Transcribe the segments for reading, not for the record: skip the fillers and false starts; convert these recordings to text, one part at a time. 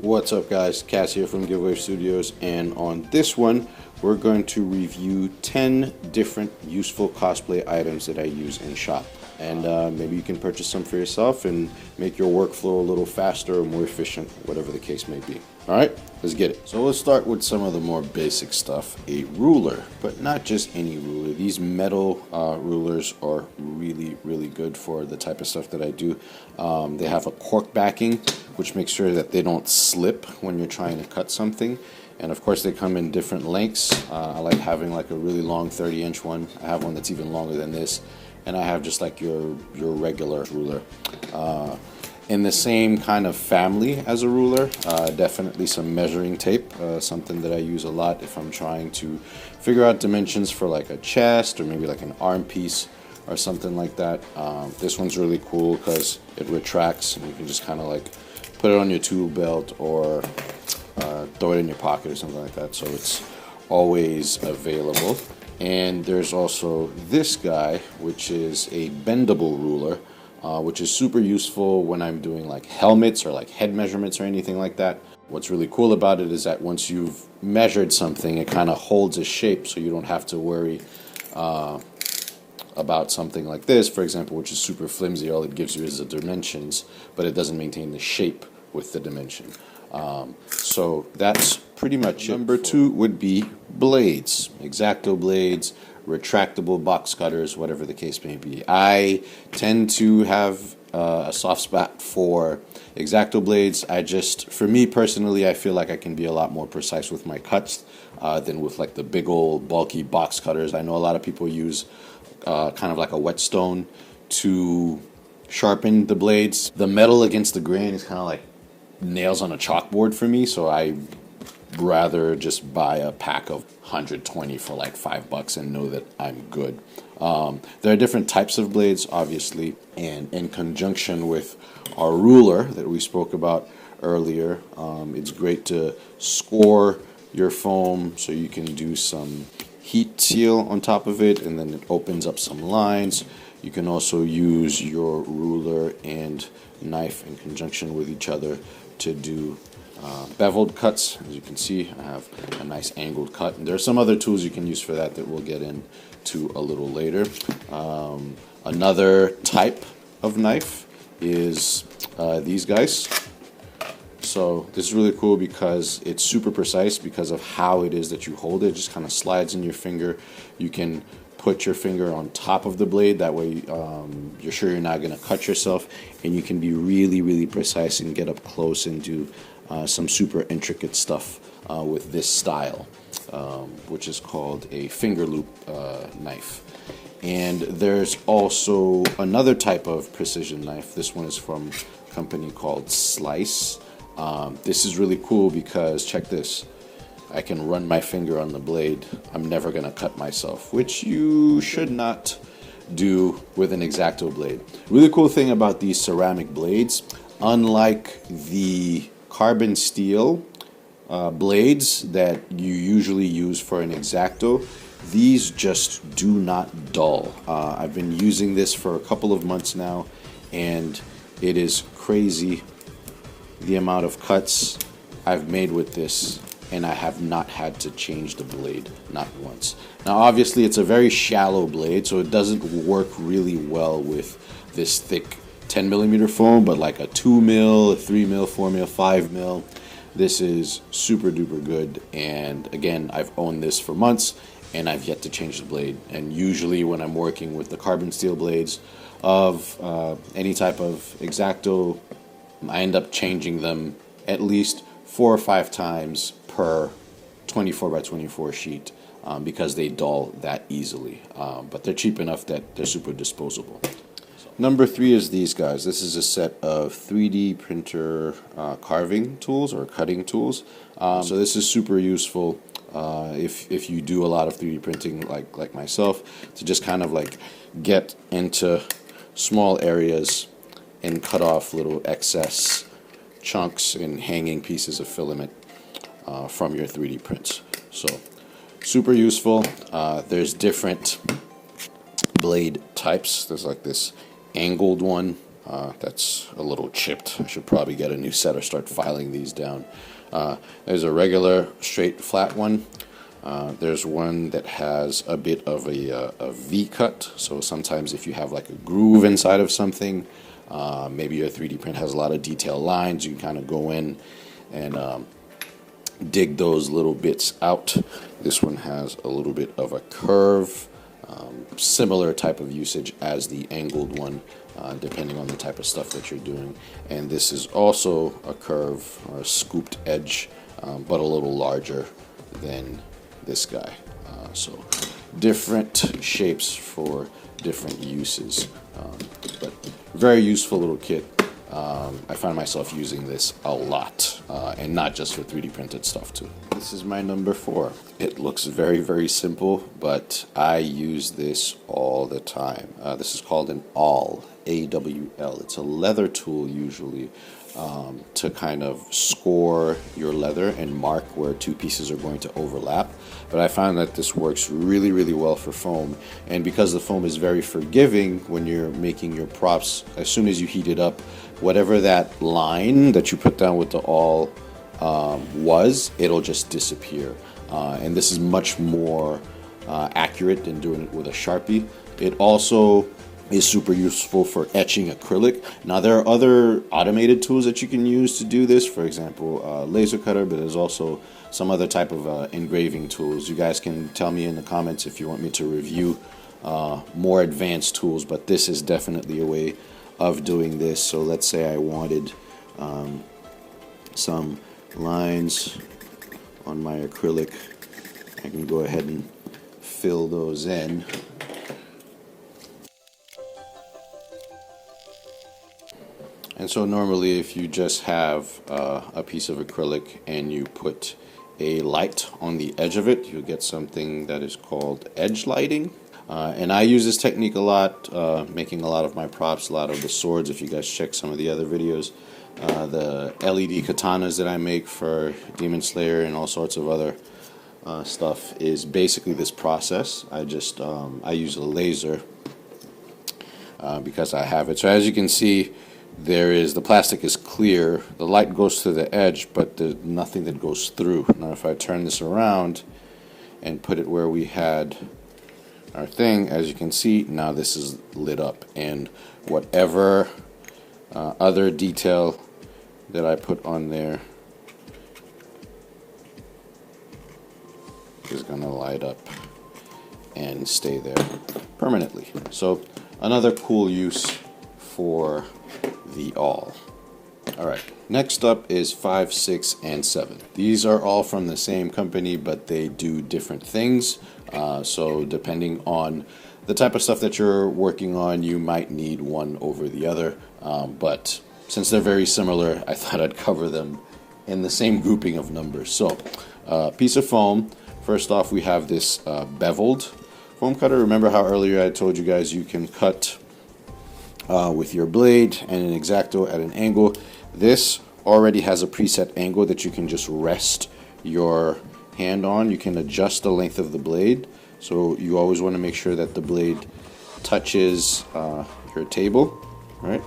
What's up guys, Cass here from Giveaway Studios, and on this one we're going to review 10 different useful cosplay items that I use in shop. And maybe you can purchase some for yourself and make your workflow a little faster or more efficient, whatever the case may be. Alright, let's get it. So let's start with some of the more basic stuff. A ruler, but not just any ruler. These metal rulers are really good for the type of stuff that I do. They have a cork backing, which makes sure that they don't slip when you're trying to cut something. And of course they come in different lengths. I like having like a really long 30-inch one. I have one that's even longer than this. And I have just like your regular ruler. In the same kind of family as a ruler, definitely some measuring tape, something that I use a lot if I'm trying to figure out dimensions for like a chest or maybe like an arm piece or something like that. This one's really cool because it retracts and you can just kind of like put it on your tool belt or throw it in your pocket or something like that, so it's always available. And there's also this guy, which is a bendable ruler, which is super useful when I'm doing like helmets or like head measurements or anything like that. What's really cool about it is that once you've measured something, it kind of holds a shape, so you don't have to worry about something like this, for example, which is super flimsy. All it gives you is the dimensions, but it doesn't maintain the shape with the dimension. So that's pretty much it. Number 2 would be blades, X-Acto blades, retractable box cutters, whatever the case may be. I tend to have a soft spot for X-Acto blades. For me personally, I feel like I can be a lot more precise with my cuts than with like the big old bulky box cutters. I know a lot of people use kind of like a whetstone to sharpen the blades. The metal against the grain is kind of like nails on a chalkboard for me, so I rather just buy a pack of 120 for like $5 and know that I'm good. There are different types of blades, obviously, and in conjunction with our ruler that we spoke about earlier, it's great to score your foam so you can do some heat seal on top of it, and then it opens up some lines. You can also use your ruler and knife in conjunction with each other to do beveled cuts. As you can see, I have a nice angled cut, and there are some other tools you can use for that we'll get into a little later. Another type of knife is these guys. So this is really cool because it's super precise because of how it is that you hold it. It just kind of slides in your finger. You can put your finger on top of the blade, that way you're sure you're not going to cut yourself, and you can be really precise and get up close and do some super intricate stuff with this style, which is called a finger loop knife. And there's also another type of precision knife. This one is from a company called Slice. This is really cool because, check this, I can run my finger on the blade. I'm never going to cut myself, which you should not do with an X-Acto blade. Really cool thing about these ceramic blades, unlike the carbon steel blades that you usually use for an X-Acto, these just do not dull. I've been using this for a couple of months now, and it is crazy the amount of cuts I've made with this, and I have not had to change the blade, not once. Now obviously it's a very shallow blade, so it doesn't work really well with this thick 10mm foam, but like a 2mm, a 3mm, 4mm, 5mm, this is super duper good. And again, I've owned this for months and I've yet to change the blade. And usually when I'm working with the carbon steel blades of any type of X-Acto, I end up changing them at least 4 or 5 times per 24x24 sheet because they dull that easily. But they're cheap enough that they're super disposable. Number 3 is these guys. This is a set of 3D printer carving tools or cutting tools. So this is super useful if you do a lot of 3D printing like myself, to just kind of like get into small areas and cut off little excess chunks and hanging pieces of filament from your 3D prints. So super useful. There's different blade types. There's like this angled one, That's a little chipped. I should probably get a new set or start filing these down. There's a regular straight flat one. There's one that has a bit of a V cut, so sometimes if you have like a groove inside of something, maybe your 3D print has a lot of detailed lines, you can kind of go in and dig those little bits out. This one has a little bit of a curve, similar type of usage as the angled one, depending on the type of stuff that you're doing. And this is also a curve or a scooped edge, but a little larger than this guy. So different shapes for different uses, but very useful little kit. I find myself using this a lot, and not just for 3D printed stuff too. This is my number 4. It looks very, very simple, but I use this all the time. This is called an awl, A-W-L. It's a leather tool usually, to kind of score your leather and mark where two pieces are going to overlap. But I find that this works really, really well for foam, and because the foam is very forgiving when you're making your props, as soon as you heat it up, whatever that line that you put down with the awl it'll just disappear. And this is much more accurate than doing it with a Sharpie. It also is super useful for etching acrylic. Now there are other automated tools that you can use to do this, for example laser cutter, but there's also some other type of engraving tools. You guys can tell me in the comments if you want me to review more advanced tools, but this is definitely a way of doing this. So let's say I wanted some lines on my acrylic, I can go ahead and fill those in. And so normally if you just have a piece of acrylic and you put a light on the edge of it, you'll get something that is called edge lighting. And I use this technique a lot, making a lot of my props, a lot of the swords. If you guys check some of the other videos, the LED katanas that I make for Demon Slayer and all sorts of other stuff is basically this process. I use a laser because I have it. So as you can see, the plastic is clear, the light goes to the edge, but there's nothing that goes through. Now if I turn this around and put it where we had our thing, as you can see, now this is lit up, and whatever other detail that I put on there is going to light up and stay there permanently. So another cool use for the awl. Alright, next up is 5, 6, and 7. These are all from the same company, but they do different things. So depending on the type of stuff that you're working on, you might need one over the other. But since they're very similar, I thought I'd cover them in the same grouping of numbers. So, piece of foam. First off, we have this beveled foam cutter. Remember how earlier I told you guys you can cut with your blade and an X-Acto at an angle. This already has a preset angle that you can just rest your hand on. You can adjust the length of the blade, so you always want to make sure that the blade touches your table, right,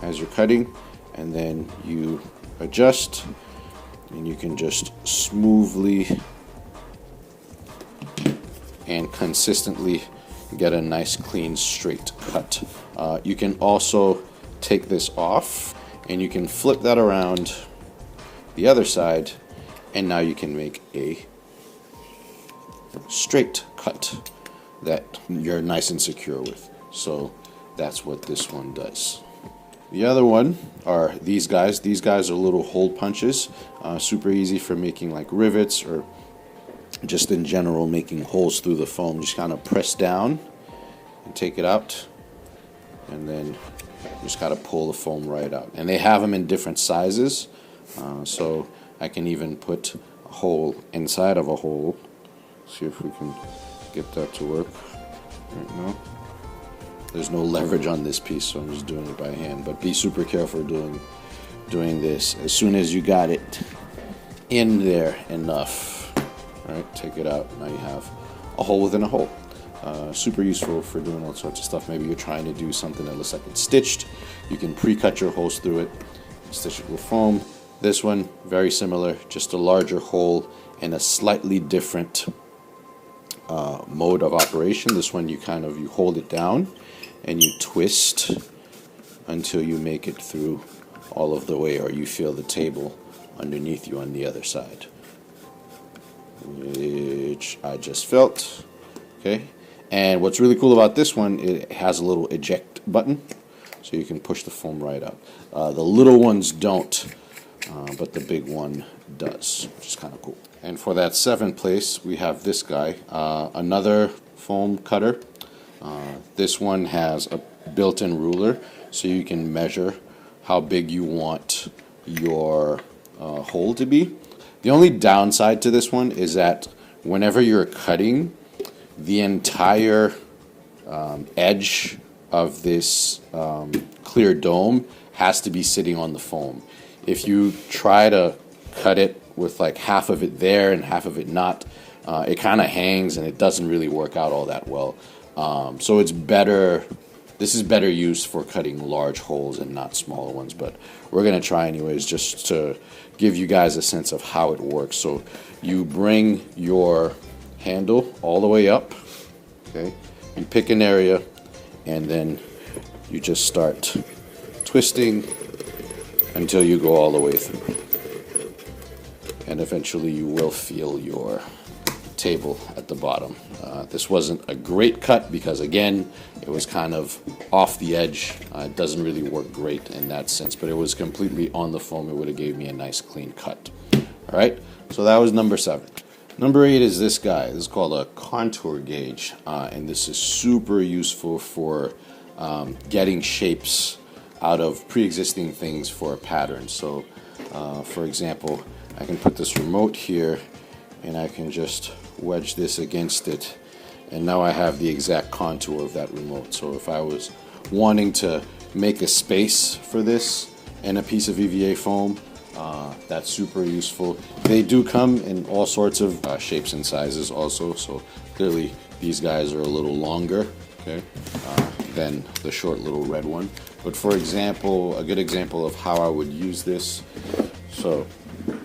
as you're cutting, and then you adjust, and you can just smoothly and consistently get a nice clean straight cut. You can also take this off and you can flip that around the other side, and now you can make a straight cut that you're nice and secure with. So that's what this one does. The other one are these guys. These guys are little hole punches, super easy for making like rivets or just in general making holes through the foam. Just kind of press down and take it out, and then just gotta pull the foam right out. And they have them in different sizes, so I can even put a hole inside of a hole. See if we can get that to work right now. There's no leverage on this piece, so I'm just doing it by hand, but be super careful doing this. As soon as you got it in there enough, right, take it out. Now you have a hole within a hole. Super useful for doing all sorts of stuff. Maybe you're trying to do something that looks like it's stitched. You can pre-cut your holes through it, stitch it with foam. This one, very similar, just a larger hole and a slightly different mode of operation. This one you hold it down and you twist until you make it through all of the way, or you feel the table underneath you on the other side, which I just felt. Okay, and what's really cool about this one, it has a little eject button, so you can push the foam right out. The little ones don't, but the big one does, which is kind of cool. And for that 7th place, we have this guy, another foam cutter. This one has a built-in ruler, so you can measure how big you want your hole to be. The only downside to this one is that whenever you're cutting, the entire edge of this clear dome has to be sitting on the foam. If you try to cut it with like half of it there and half of it not, it kind of hangs and it doesn't really work out all that well. So it's better, this is better used for cutting large holes and not smaller ones, but we're going to try anyways just to give you guys a sense of how it works. So you bring your handle all the way up, okay? You pick an area and then you just start twisting until you go all the way through. And eventually you will feel your table at the bottom. This wasn't a great cut because, again, it was kind of off the edge. It doesn't really work great in that sense, but it was completely on the foam. It would have gave me a nice clean cut. All right, so that was number 7. Number 8 is this guy. This is called a contour gauge, and this is super useful for getting shapes out of pre-existing things for a pattern. So, for example, I can put this remote here, and I can just wedge this against it, and now I have the exact contour of that remote. So if I was wanting to make a space for this and a piece of EVA foam, that's super useful. They do come in all sorts of shapes and sizes also, so clearly these guys are a little longer, okay, than the short little red one. But for example, a good example of how I would use this, so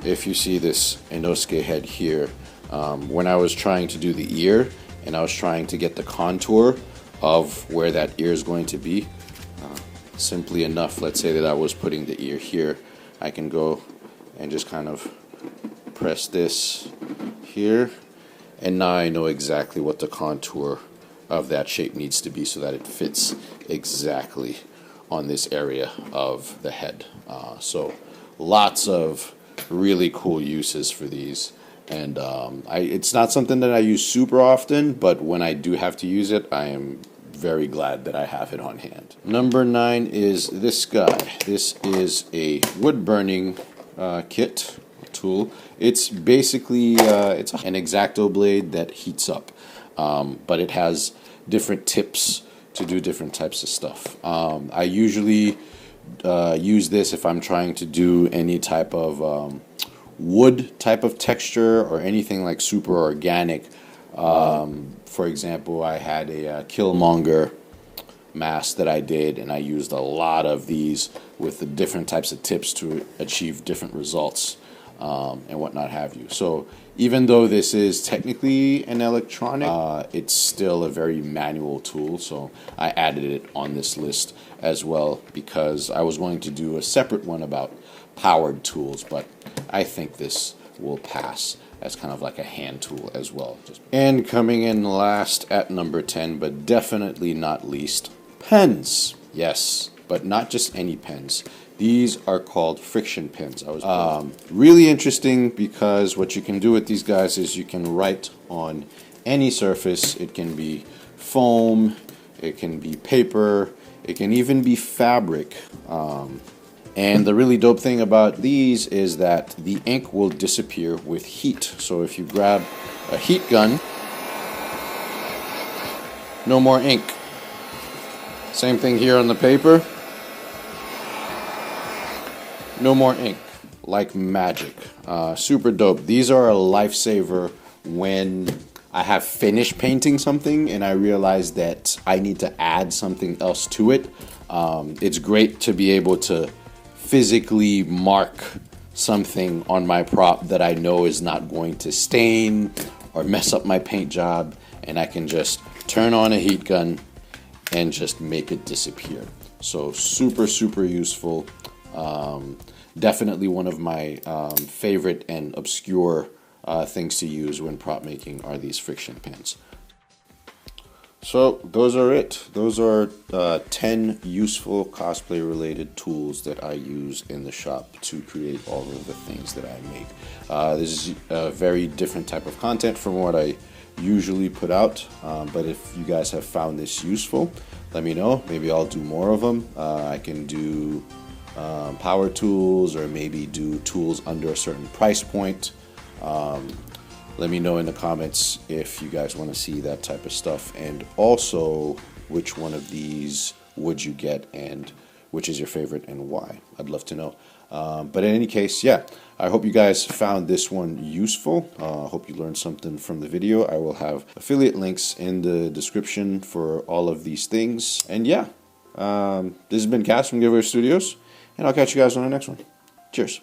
if you see this Inosuke head here, when I was trying to do the ear and I was trying to get the contour of where that ear is going to be, simply enough, let's say that I was putting the ear here, I can go and just kind of press this here, and now I know exactly what the contour of that shape needs to be so that it fits exactly on this area of the head. So lots of really cool uses for these, and it's not something that I use super often, but when I do have to use it, I am very glad that I have it on hand. Number 9 is this guy. This is a wood burning kit tool. It's basically it's an X-Acto blade that heats up, but it has different tips to do different types of stuff. I usually use this if I'm trying to do any type of wood type of texture or anything like super organic. For example, I had a Killmonger mask that I did, and I used a lot of these with the different types of tips to achieve different results and whatnot have you. So even though this is technically an electronic, it's still a very manual tool, so I added it on this list as well because I was going to do a separate one about powered tools, but I think this will pass as kind of like a hand tool as well. And coming in last at number 10, but definitely not least, pens. Yes, but not just any pens. These are called friction pens. Really interesting because what you can do with these guys is you can write on any surface. It can be foam, it can be paper, it can even be fabric. And the really dope thing about these is that the ink will disappear with heat. So if you grab a heat gun, no more ink. Same thing here on the paper. No more ink. Like magic. Super dope. These are a lifesaver when I have finished painting something and I realize that I need to add something else to it. It's great to be able to physically mark something on my prop that I know is not going to stain or mess up my paint job, and I can just turn on a heat gun and just make it disappear. So super, super useful. Definitely one of my favorite and obscure things to use when prop making are these friction pins. So those are it. Those are 10 useful cosplay related tools that I use in the shop to create all of the things that I make. This is a very different type of content from what I usually put out, but if you guys have found this useful, let me know. Maybe I'll do more of them. I can do power tools, or maybe do tools under a certain price point. Let me know in the comments if you guys want to see that type of stuff, and also which one of these would you get and which is your favorite and why. I'd love to know. But in any case, yeah, I hope you guys found this one useful. I hope you learned something from the video. I will have affiliate links in the description for all of these things. And yeah, this has been Cass from Giveaway Studios, and I'll catch you guys on the next one. Cheers.